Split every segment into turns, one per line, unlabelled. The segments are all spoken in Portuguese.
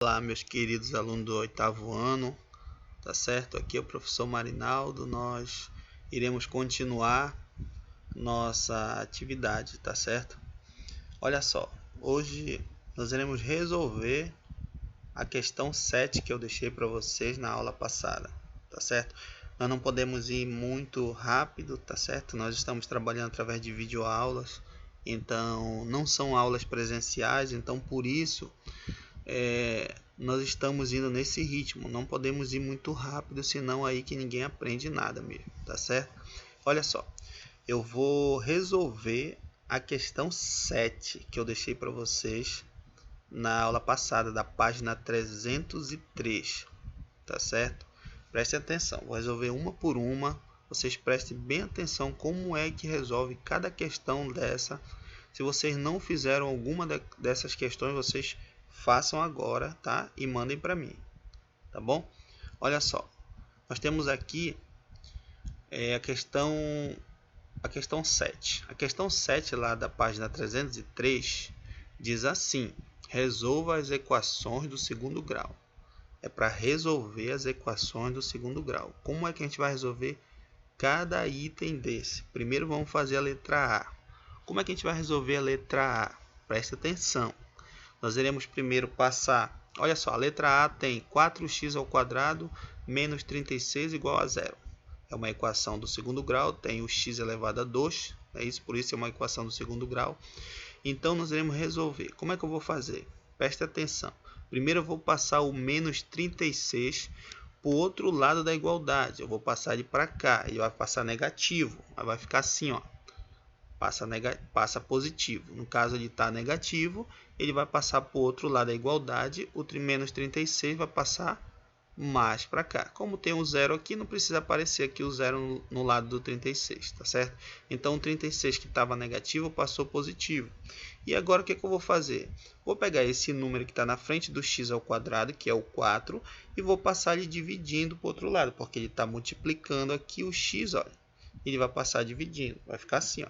Olá, meus queridos alunos do 8º ano, tá certo? Aqui é o professor Marinaldo. Nós iremos continuar nossa atividade, tá certo? Olha só, hoje nós iremos resolver a questão 7 que eu deixei para vocês na aula passada, tá certo? Nós não podemos ir muito rápido, tá certo? Nós estamos trabalhando através de videoaulas, então não são aulas presenciais, então por isso nós estamos indo nesse ritmo, não podemos ir muito rápido, senão aí que ninguém aprende nada mesmo, tá certo? Olha só, eu vou resolver a questão 7 que eu deixei para vocês na aula passada, da página 303, tá certo? Prestem atenção, vou resolver uma por uma, vocês prestem bem atenção como é que resolve cada questão dessa. Se vocês não fizeram alguma dessas questões, vocês façam agora, tá? E mandem para mim, tá bom? Olha só, nós temos aqui a questão 7. A questão 7 lá da página 303 diz assim: resolva as equações do segundo grau. É para resolver as equações do segundo grau. Como é que a gente vai resolver cada item desse? Primeiro vamos fazer a letra A. Como é que a gente vai resolver a letra A? Preste atenção. Nós iremos primeiro passar, olha só, a letra A tem 4x² menos 36 igual a 0. É uma equação do segundo grau, tem o x elevado a 2, por isso é uma equação do segundo grau. Então nós iremos resolver. Como é que eu vou fazer? Preste atenção. Primeiro eu vou passar o menos 36 para o outro lado da igualdade. Eu vou passar ele para cá, ele vai passar negativo, vai ficar assim, ó. Passa positivo. No caso ele está negativo, ele vai passar para o outro lado da igualdade, o menos 36 vai passar mais para cá. Como tem um zero aqui, não precisa aparecer aqui o zero no lado do 36, tá certo? Então o 36 que estava negativo passou positivo. E agora o que eu vou fazer? Vou pegar esse número que está na frente do x², que é o 4, e vou passar ele dividindo para o outro lado, porque ele está multiplicando aqui o x, olha. Ele vai passar dividindo, vai ficar assim, ó.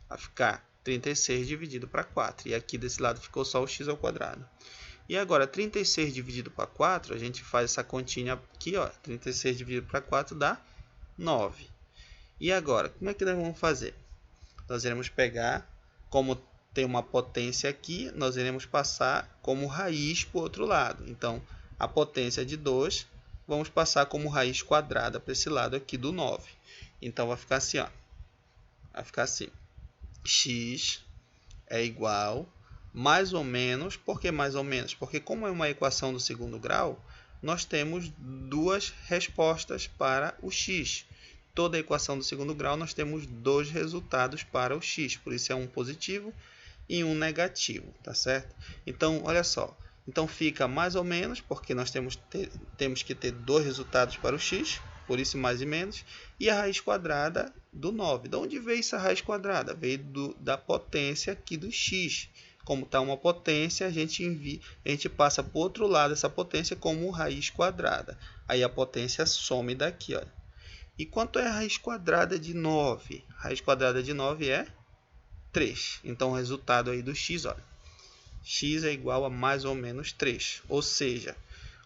Vai ficar 36 dividido para 4. E aqui desse lado ficou só o x². E agora, 36 dividido para 4, a gente faz essa continha aqui, ó. 36 dividido para 4 dá 9. E agora, como é que nós vamos fazer? Nós iremos pegar, como tem uma potência aqui, nós iremos passar como raiz para o outro lado. Então, a potência de 2, vamos passar como raiz quadrada para esse lado aqui do 9. Então, vai ficar assim, ó. Vai ficar assim. X é igual, mais ou menos, por que mais ou menos? Porque como é uma equação do segundo grau, nós temos duas respostas para o x. Toda equação do segundo grau nós temos dois resultados para o x, por isso é um positivo e um negativo, tá certo? Então, olha só, então fica mais ou menos, porque nós temos que ter dois resultados para o x, por isso mais e menos, e a raiz quadrada do 9. De onde veio essa raiz quadrada? Veio da potência aqui do x. Como está uma potência, a gente passa para o outro lado essa potência como raiz quadrada. Aí a potência some daqui, olha. E quanto é a raiz quadrada de 9? A raiz quadrada de 9 é 3. Então o resultado aí do x, olha, x é igual a mais ou menos 3. Ou seja,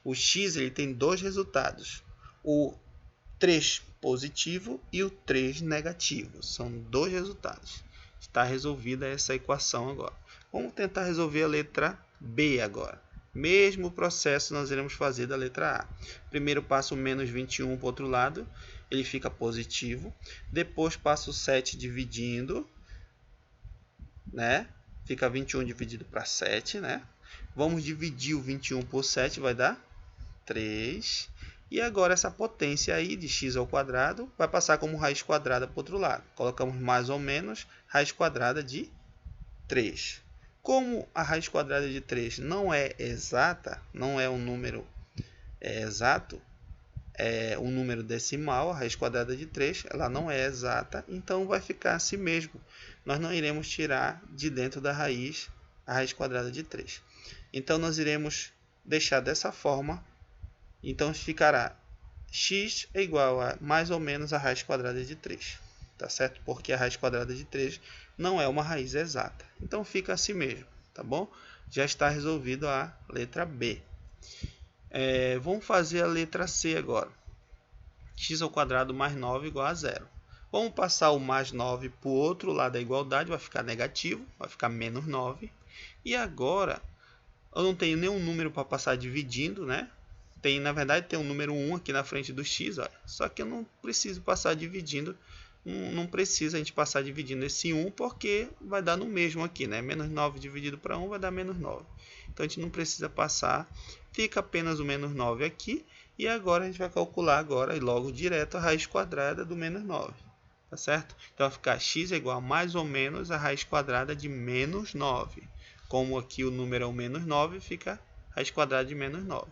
o x ele tem dois resultados. O 3 positivo e o 3 negativo. São dois resultados. Está resolvida essa equação agora. Vamos tentar resolver a letra B agora. Mesmo processo nós iremos fazer da letra A. Primeiro passo o menos 21 para o outro lado. Ele fica positivo. Depois passo o 7 dividindo. Né? Fica 21 dividido para 7. Né? Vamos dividir o 21 por 7. Vai dar 3. E agora essa potência aí de x² vai passar como raiz quadrada para o outro lado. Colocamos mais ou menos raiz quadrada de 3. Como a raiz quadrada de 3 não é exata, não é um número exato, é um número decimal, a raiz quadrada de 3, ela não é exata, então vai ficar assim mesmo. Nós não iremos tirar de dentro da raiz a raiz quadrada de 3. Então nós iremos deixar dessa forma. Então ficará x é igual a mais ou menos a raiz quadrada de 3. Tá certo? Porque a raiz quadrada de 3 não é uma raiz exata. Então fica assim mesmo, tá bom? Já está resolvido a letra B. Vamos fazer a letra C agora. X ao quadrado mais 9 igual a 0. Vamos passar o mais 9 para o outro lado da igualdade, vai ficar negativo, vai ficar menos 9. E agora, eu não tenho nenhum número para passar dividindo, né? Na verdade, tem um número 1 aqui na frente do x, olha. Só que eu não preciso passar dividindo, não precisa a gente passar dividindo esse 1, porque vai dar no mesmo aqui, né? Menos 9 dividido para 1 vai dar menos 9. Então, a gente não precisa passar, fica apenas o menos 9 aqui. E agora a gente vai calcular agora, e logo direto, a raiz quadrada do menos 9. Tá certo? Então, vai ficar x é igual a mais ou menos a raiz quadrada de menos 9. Como aqui o número é o menos 9, fica a raiz quadrada de menos 9.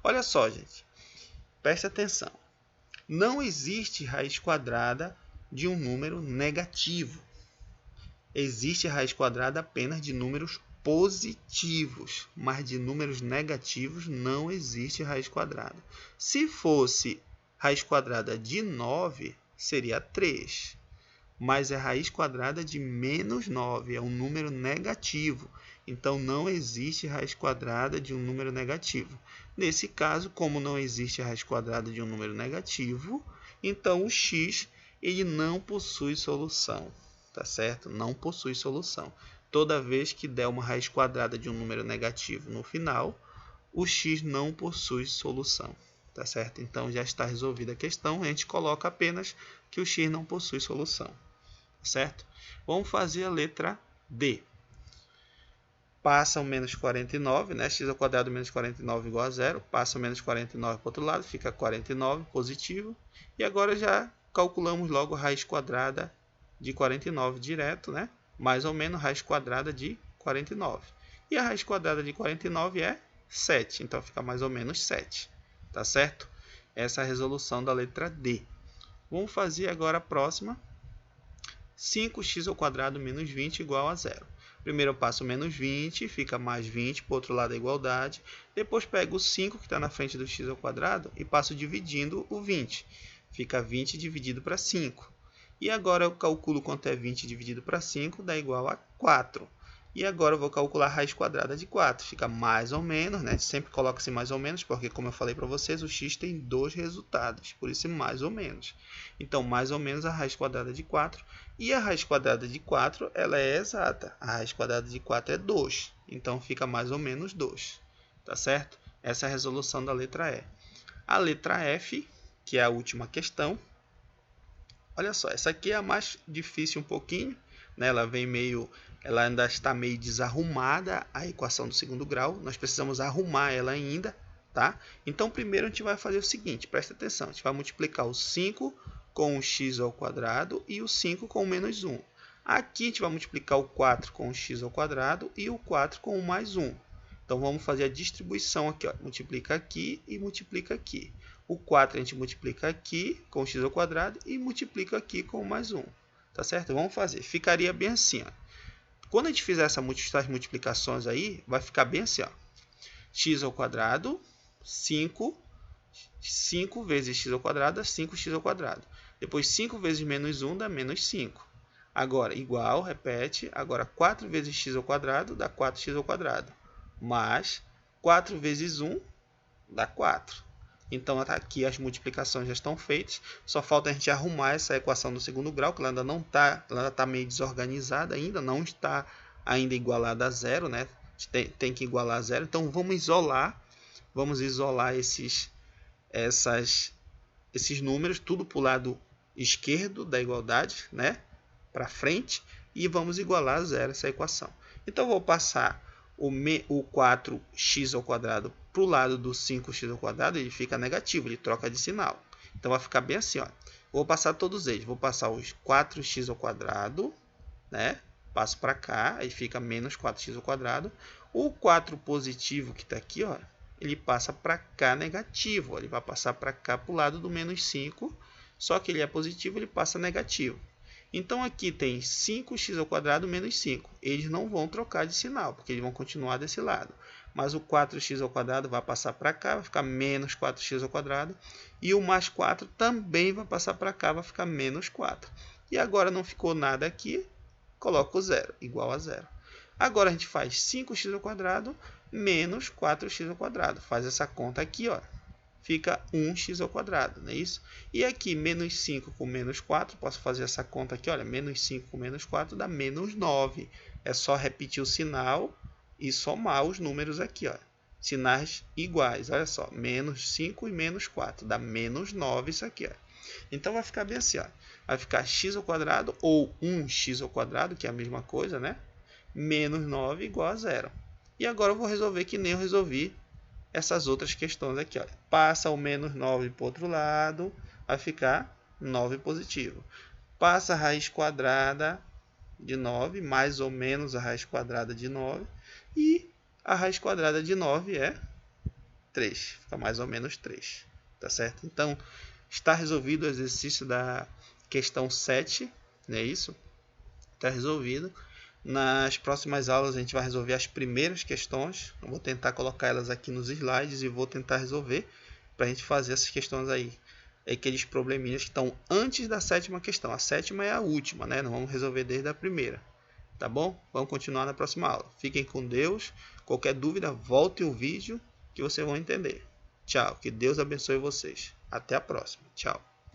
Olha só, gente. Preste atenção. Não existe raiz quadrada de um número negativo. Existe raiz quadrada apenas de números positivos, mas de números negativos não existe raiz quadrada. Se fosse raiz quadrada de 9, seria 3. Mas é raiz quadrada de menos 9, é um número negativo. Então, não existe raiz quadrada de um número negativo. Nesse caso, como não existe raiz quadrada de um número negativo, então o x ele não possui solução. Tá certo? Não possui solução. Toda vez que der uma raiz quadrada de um número negativo no final, o x não possui solução. Tá certo? Então, já está resolvida a questão. A gente coloca apenas que o x não possui solução. Certo? Vamos fazer a letra D. Passa o menos 49, né? X ao quadrado menos 49 igual a 0. Passa o menos 49 para o outro lado, fica 49 positivo. E agora já calculamos logo a raiz quadrada de 49 direto, né? Mais ou menos raiz quadrada de 49. E a raiz quadrada de 49 é 7, então fica mais ou menos 7. Tá certo? Essa é a resolução da letra D. Vamos fazer agora a próxima. 5x ao quadrado menos 20 igual a 0. Primeiro eu passo menos 20, fica mais 20, para o outro lado da igualdade. Depois pego o 5 que está na frente do x ao quadrado e passo dividindo o 20. Fica 20 dividido para 5. E agora eu calculo quanto é 20 dividido para 5, dá igual a 4. E agora eu vou calcular a raiz quadrada de 4. Fica mais ou menos, né? Sempre coloca-se mais ou menos, porque como eu falei para vocês, o x tem dois resultados. Por isso, mais ou menos. Então, mais ou menos a raiz quadrada de 4. E a raiz quadrada de 4, ela é exata. A raiz quadrada de 4 é 2. Então, fica mais ou menos 2. Tá certo? Essa é a resolução da letra E. A letra F, que é a última questão. Olha só, essa aqui é a mais difícil um pouquinho. Né? Ela ainda está meio desarrumada, a equação do segundo grau. Nós precisamos arrumar ela ainda. Tá? Então, primeiro a gente vai fazer o seguinte, presta atenção. A gente vai multiplicar o 5 com o x ao quadrado e o 5 com o menos 1. Aqui a gente vai multiplicar o 4 com o x ao quadrado e o 4 com o mais 1. Então, vamos fazer a distribuição aqui. Ó. Multiplica aqui e multiplica aqui. O 4 a gente multiplica aqui com o x ao quadrado e multiplica aqui com o mais 1. Tá certo? Vamos fazer. Ficaria bem assim. Ó. Quando a gente fizer essas multiplicações aí, vai ficar bem assim. Ó. X ao quadrado, 5 vezes x ao quadrado dá 5x ao quadrado. Depois 5 vezes menos 1 dá menos 5. Agora, igual, repete. Agora, 4 vezes x ao quadrado dá 4x ao quadrado. Mais 4 vezes 1 dá 4. Então, aqui as multiplicações já estão feitas. Só falta a gente arrumar essa equação do segundo grau, que ela ainda não está, ela está meio desorganizada ainda, não está ainda igualada a zero, né? Tem que igualar a zero. Então, vamos isolar esses números, tudo para o lado esquerdo da igualdade, né? Para frente, e vamos igualar a zero essa equação. Então, vou passar o 4x ao quadrado para o lado do 5x ao quadrado, ele fica negativo, ele troca de sinal. Então, vai ficar bem assim. Ó. Vou passar todos eles. Vou passar os 4x ao quadrado, né? Passo para cá, aí fica menos 4x ao quadrado. O 4 positivo que está aqui, ó, ele passa para cá negativo. Ele vai passar para cá para o lado do menos 5, só que ele é positivo, ele passa negativo. Então, aqui tem 5x ao quadrado menos 5. Eles não vão trocar de sinal, porque eles vão continuar desse lado. Mas o 4x ao quadrado vai passar para cá, vai ficar menos 4x ao quadrado. E o mais 4 também vai passar para cá, vai ficar menos 4. E agora não ficou nada aqui, coloco o zero, igual a zero. Agora a gente faz 5x ao quadrado menos 4x². Faz essa conta aqui, ó. Fica 1x², não é isso? E aqui, menos 5 com menos 4, posso fazer essa conta aqui, olha, menos 5 com menos 4 dá menos 9. É só repetir o sinal e somar os números aqui, ó. Sinais iguais, olha só, menos 5 e menos 4, dá menos 9 isso aqui, ó. Então vai ficar bem assim, ó. Vai ficar x² ou 1x², que é a mesma coisa, né? Menos 9 igual a 0. E agora eu vou resolver que nem eu resolvi essas outras questões aqui, olha. Passa o menos 9 para o outro lado, vai ficar 9 positivo. Passa a raiz quadrada de 9, mais ou menos a raiz quadrada de 9, e a raiz quadrada de 9 é 3, fica mais ou menos 3, tá certo? Então, está resolvido o exercício da questão 7, não é isso? Está resolvido. Nas próximas aulas a gente vai resolver as primeiras questões. Eu vou tentar colocar elas aqui nos slides e vou tentar resolver para a gente fazer essas questões aí. Aqueles probleminhas que estão antes da 7ª questão. A 7ª é a última, né? Não vamos resolver desde a primeira. Tá bom? Vamos continuar na próxima aula. Fiquem com Deus. Qualquer dúvida, volte o vídeo que vocês vão entender. Tchau. Que Deus abençoe vocês. Até a próxima. Tchau.